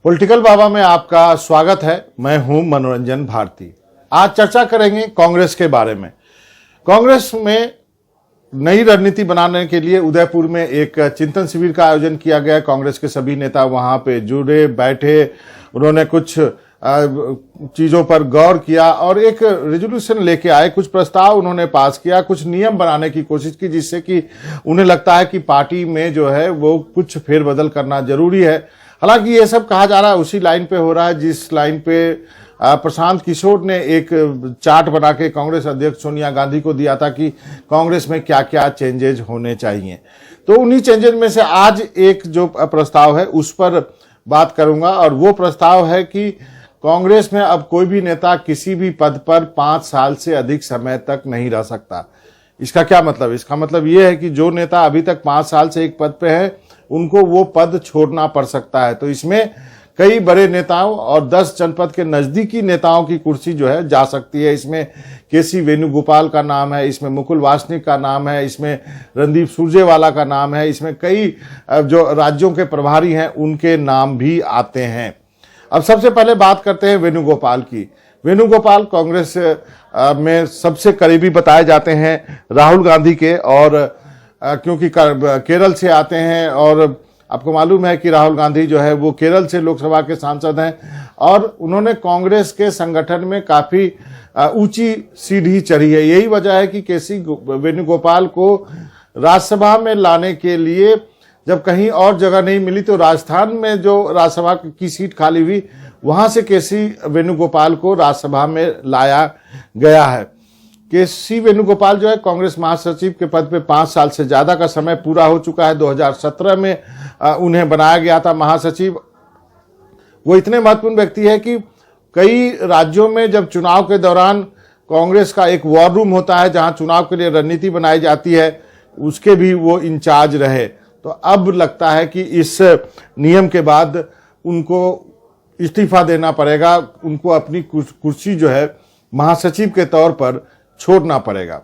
Political बाबा में आपका स्वागत है। मैं हूं मनोरंजन भारती। आज चर्चा करेंगे कांग्रेस के बारे में। कांग्रेस में नई रणनीति बनाने के लिए उदयपुर में एक चिंतन शिविर का आयोजन किया गया। कांग्रेस के सभी नेता वहां पे जुड़े, बैठे, उन्होंने कुछ चीजों पर गौर किया और एक रेजोल्यूशन लेके आए। कुछ प्रस्ताव उन्होंने पास किया, कुछ नियम बनाने की कोशिश की, जिससे कि उन्हें लगता है कि पार्टी में जो है वो कुछ फेरबदल करना जरूरी है। हालांकि ये सब कहा जा रहा है उसी लाइन पे हो रहा है जिस लाइन पे प्रशांत किशोर ने एक चार्ट बना के कांग्रेस अध्यक्ष सोनिया गांधी को दिया था कि कांग्रेस में क्या क्या चेंजेज होने चाहिए। तो उन्हीं चेंजेज में से आज एक जो प्रस्ताव है उस पर बात करूंगा, और वो प्रस्ताव है कि कांग्रेस में अब कोई भी नेता किसी भी पद पर 5 साल से अधिक समय तक नहीं रह सकता। इसका क्या मतलब? इसका मतलब ये है कि जो नेता अभी तक 5 साल से एक पद पे है उनको वो पद छोड़ना पड़ सकता है। तो इसमें कई बड़े नेताओं और 10 जनपद के नजदीकी नेताओं की कुर्सी जो है जा सकती है। इसमें केसी वेणुगोपाल का नाम है, इसमें मुकुल वासनिक का नाम है, इसमें रणदीप सुरजेवाला का नाम है, इसमें कई जो राज्यों के प्रभारी हैं उनके नाम भी आते हैं। अब सबसे पहले बात करते हैं वेणुगोपाल की। वेणुगोपाल कांग्रेस में सबसे करीबी बताए जाते हैं राहुल गांधी के, और क्योंकि केरल से आते हैं और आपको मालूम है कि राहुल गांधी जो है वो केरल से लोकसभा के सांसद हैं और उन्होंने कांग्रेस के संगठन में काफी ऊंची सीढ़ी चढ़ी है। यही वजह है कि केसी वेणुगोपाल को राज्यसभा में लाने के लिए जब कहीं और जगह नहीं मिली तो राजस्थान में जो राज्यसभा की सीट खाली हुई वहां से केसी वेणुगोपाल को राज्यसभा में लाया गया है। केसी वेणुगोपाल जो है कांग्रेस महासचिव के पद पे 5 साल से ज्यादा का समय पूरा हो चुका है। 2017 में उन्हें बनाया गया था महासचिव। वो इतने महत्वपूर्ण व्यक्ति है कि कई राज्यों में जब चुनाव के दौरान कांग्रेस का एक वॉर रूम होता है जहां चुनाव के लिए रणनीति बनाई जाती है, उसके भी वो इंचार्ज रहे। तो अब लगता है कि इस नियम के बाद उनको इस्तीफा देना पड़ेगा, उनको अपनी कुर्सी जो है महासचिव के तौर पर छोड़ना पड़ेगा।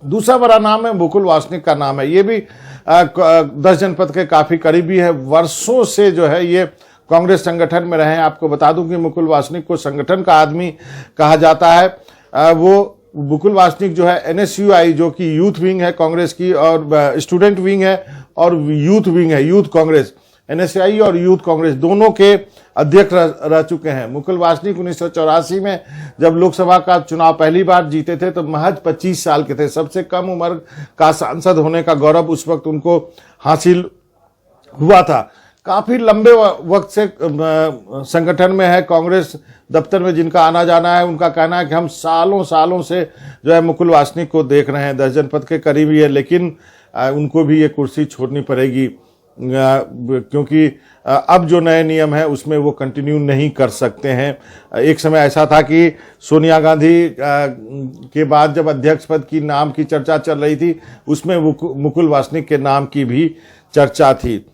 दूसरा बड़ा नाम है मुकुल वासनिक का नाम है। ये भी 10 जनपद के काफी करीबी है। वर्षों से जो है ये कांग्रेस संगठन में रहे हैं। आपको बता दूं कि मुकुल वासनिक को संगठन का आदमी कहा जाता है। वो मुकुल वासनिक जो है NSUI जो कि यूथ विंग है कांग्रेस की, और स्टूडेंट विंग है और यूथ विंग है, यूथ कांग्रेस, NSUI और यूथ कांग्रेस दोनों के अध्यक्ष रह चुके हैं। मुकुल वासनिक 1984 में जब लोकसभा का चुनाव पहली बार जीते थे तो महज 25 साल के थे। सबसे कम उम्र का सांसद होने का गौरव उस वक्त उनको हासिल हुआ था। काफी लंबे वक्त से संगठन में है। कांग्रेस दफ्तर में जिनका आना जाना है उनका कहना है कि हम सालों से जो है मुकुल वासनिक को देख रहे हैं। 10 जनपद के करीबी है, लेकिन उनको भी ये कुर्सी छोड़नी पड़ेगी क्योंकि अब जो नए नियम है उसमें वो कंटिन्यू नहीं कर सकते हैं। एक समय ऐसा था कि सोनिया गांधी के बाद जब अध्यक्ष पद की नाम की चर्चा चल रही थी उसमें मुकुल वासनिक के नाम की भी चर्चा थी।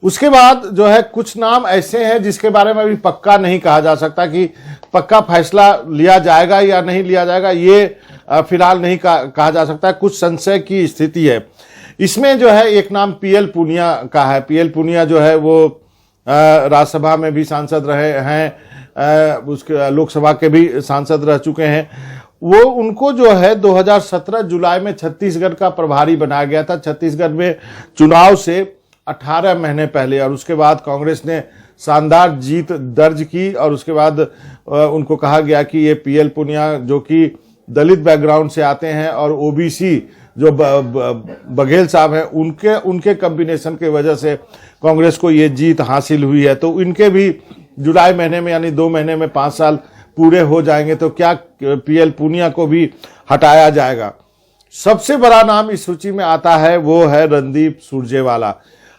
उसके बाद जो है कुछ नाम ऐसे हैं जिसके बारे में अभी पक्का नहीं कहा जा सकता कि पक्का फैसला लिया जाएगा या नहीं लिया जाएगा, ये फिलहाल नहीं कहा जा सकता। कुछ संशय की स्थिति है। इसमें जो है एक नाम PL पूनिया का है। PL पूनिया जो है वो राज्यसभा में भी सांसद रहे हैं, उसके लोकसभा के भी सांसद रह चुके हैं। वो उनको जो है 2017 जुलाई में छत्तीसगढ़ का प्रभारी बनाया गया था, छत्तीसगढ़ में चुनाव से 18 महीने पहले। और उसके बाद कांग्रेस ने शानदार जीत दर्ज की और उसके बाद उनको कहा गया कि ये PL पूनिया जो कि दलित बैकग्राउंड से आते हैं और OBC जो बघेल साहब हैं उनके कॉम्बिनेशन की वजह से कांग्रेस को ये जीत हासिल हुई है। तो इनके भी जुलाई महीने में यानी 2 महीने में 5 साल पूरे हो जाएंगे तो क्या PL पूनिया को भी हटाया जाएगा। सबसे बड़ा नाम इस सूची में आता है वो है रणदीप सुरजेवाला।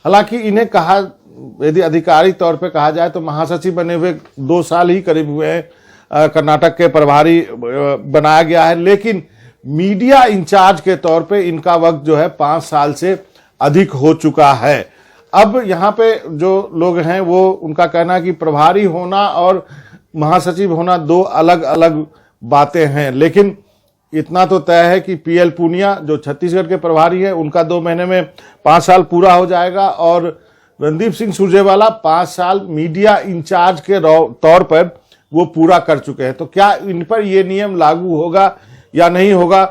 हालांकि इन्हें कहा, यदि आधिकारिक तौर पे कहा जाए तो महासचिव बने हुए 2 साल ही करीब हुए हैं। कर्नाटक के प्रभारी बनाया गया है, लेकिन मीडिया इंचार्ज के तौर पे इनका वक्त जो है 5 साल से अधिक हो चुका है। अब यहाँ पे जो लोग हैं वो उनका कहना है कि प्रभारी होना और महासचिव होना 2 अलग अलग बातें हैं, लेकिन इतना तो तय है कि PL पूनिया जो छत्तीसगढ़ के प्रभारी है उनका 2 महीने में 5 साल पूरा हो जाएगा और रणदीप सिंह सुरजेवाला 5 साल मीडिया इंचार्ज के तौर पर वो पूरा कर चुके हैं। तो क्या इन पर ये नियम लागू होगा या नहीं होगा,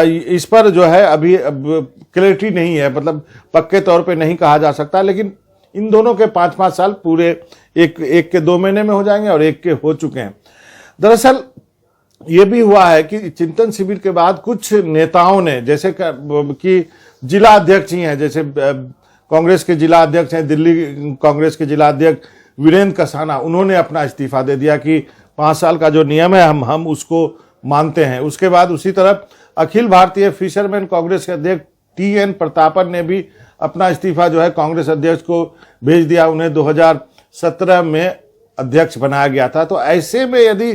इस पर जो है अभी क्लैरिटी नहीं है, मतलब पक्के तौर पे नहीं कहा जा सकता। लेकिन इन दोनों के 5-5 साल पूरे एक के 2 महीने में हो जाएंगे और एक के हो चुके हैं। दरअसल ये भी हुआ है कि चिंतन शिविर के बाद कुछ नेताओं ने, जैसे कि जिला अध्यक्ष ही हैं, जैसे कांग्रेस के जिला अध्यक्ष हैं, दिल्ली कांग्रेस के जिला अध्यक्ष वीरेंद्र कसाना, उन्होंने अपना इस्तीफा दे दिया कि 5 साल का जो नियम है हम उसको मानते हैं। उसके बाद उसी तरफ अखिल भारतीय फिशरमैन कांग्रेस के अध्यक्ष TN प्रतापन ने भी अपना इस्तीफा जो है कांग्रेस अध्यक्ष को भेज दिया। उन्हें 2017 में अध्यक्ष बनाया गया था। तो ऐसे में यदि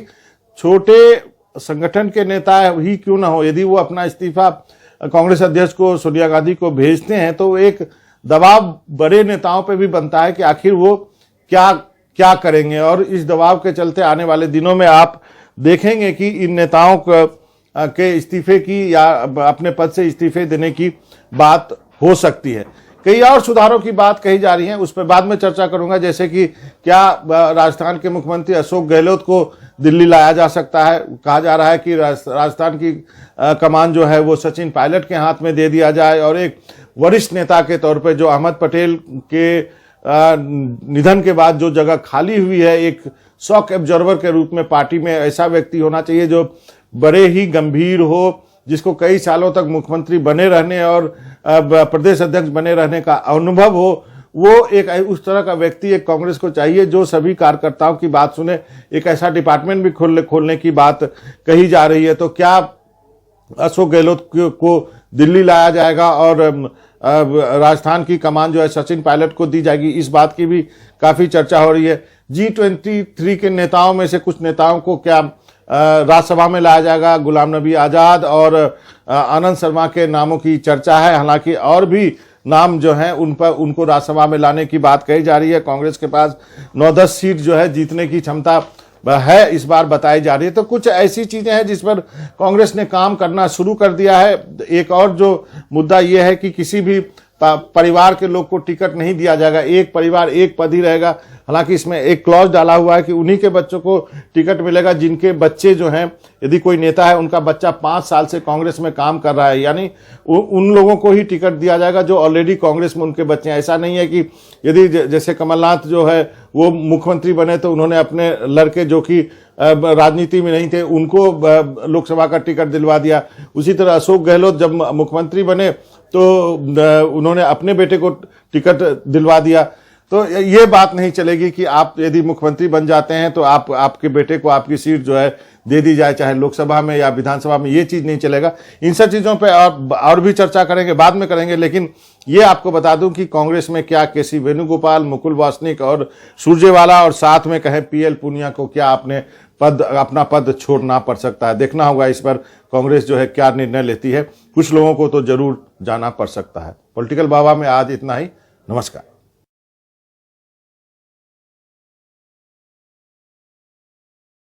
छोटे संगठन के नेता ही क्यों ना हो, यदि वो अपना इस्तीफा कांग्रेस अध्यक्ष को, सोनिया गांधी को भेजते हैं, तो एक दबाव बड़े नेताओं पे भी बनता है कि आखिर वो क्या करेंगे। और इस दबाव के चलते आने वाले दिनों में आप देखेंगे कि इन नेताओं के इस्तीफे की या अपने पद से इस्तीफे देने की बात हो सकती है। कई और सुधारों की बात कही जा रही है, उस पर बाद में चर्चा करूंगा। जैसे कि क्या राजस्थान के मुख्यमंत्री अशोक गहलोत को दिल्ली लाया जा सकता है। कहा जा रहा है कि राजस्थान की कमान जो है वो सचिन पायलट के हाथ में दे दिया जाए और एक वरिष्ठ नेता के तौर पे, जो अहमद पटेल के निधन के बाद जो जगह खाली हुई है, एक शॉक एब्जॉर्वर के रूप में पार्टी में ऐसा व्यक्ति होना चाहिए जो बड़े ही गंभीर हो, जिसको कई सालों तक मुख्यमंत्री बने रहने और प्रदेश अध्यक्ष बने रहने का अनुभव हो। वो एक उस तरह का व्यक्ति एक कांग्रेस को चाहिए जो सभी कार्यकर्ताओं की बात सुने। एक ऐसा डिपार्टमेंट भी खोलने की बात कही जा रही है। तो क्या अशोक गहलोत को दिल्ली लाया जाएगा और राजस्थान की कमान जो है सचिन पायलट को दी जाएगी, इस बात की भी काफी चर्चा हो रही है। G23 के नेताओं में से कुछ नेताओं को क्या राज्यसभा में लाया जाएगा। गुलाम नबी आजाद और आनंद शर्मा के नामों की चर्चा है। हालांकि और भी नाम जो हैं उनको राज्यसभा में लाने की बात कही जा रही है। कांग्रेस के पास 9-10 सीट जो है जीतने की क्षमता है इस बार बताई जा रही है। तो कुछ ऐसी चीजें हैं जिस पर कांग्रेस ने काम करना शुरू कर दिया है। एक और जो मुद्दा यह है कि किसी भी परिवार के लोग को टिकट नहीं दिया जाएगा, एक परिवार एक पद ही रहेगा। हालांकि इसमें एक क्लॉज डाला हुआ है कि उन्हीं के बच्चों को टिकट मिलेगा जिनके बच्चे जो हैं, यदि कोई नेता है उनका बच्चा 5 साल से कांग्रेस में काम कर रहा है, यानी उन लोगों को ही टिकट दिया जाएगा जो ऑलरेडी कांग्रेस में उनके बच्चे हैं। ऐसा नहीं है कि यदि जैसे कमलनाथ जो है वो मुख्यमंत्री बने तो उन्होंने अपने लड़के जो कि राजनीति में नहीं थे उनको लोकसभा का टिकट दिलवा दिया। उसी तरह अशोक गहलोत जब मुख्यमंत्री बने तो उन्होंने अपने बेटे को टिकट दिलवा दिया। तो ये बात नहीं चलेगी कि आप यदि मुख्यमंत्री बन जाते हैं तो आपके बेटे को आपकी सीट जो है दे दी जाए, चाहे लोकसभा में या विधानसभा में। ये चीज नहीं चलेगा। इन सब चीजों पे और भी चर्चा करेंगे, बाद में करेंगे। लेकिन ये आपको बता दूं कि कांग्रेस में क्या केसी वेणुगोपाल, मुकुल वासनिक और सुरजेवाला और साथ में कहें PL पूनिया को क्या अपना पद छोड़ना पड़ सकता है। देखना होगा इस पर कांग्रेस जो है क्या निर्णय लेती है। कुछ लोगों को तो जरूर जाना पड़ सकता है। पॉलिटिकल बाबा में आज इतना ही। नमस्कार।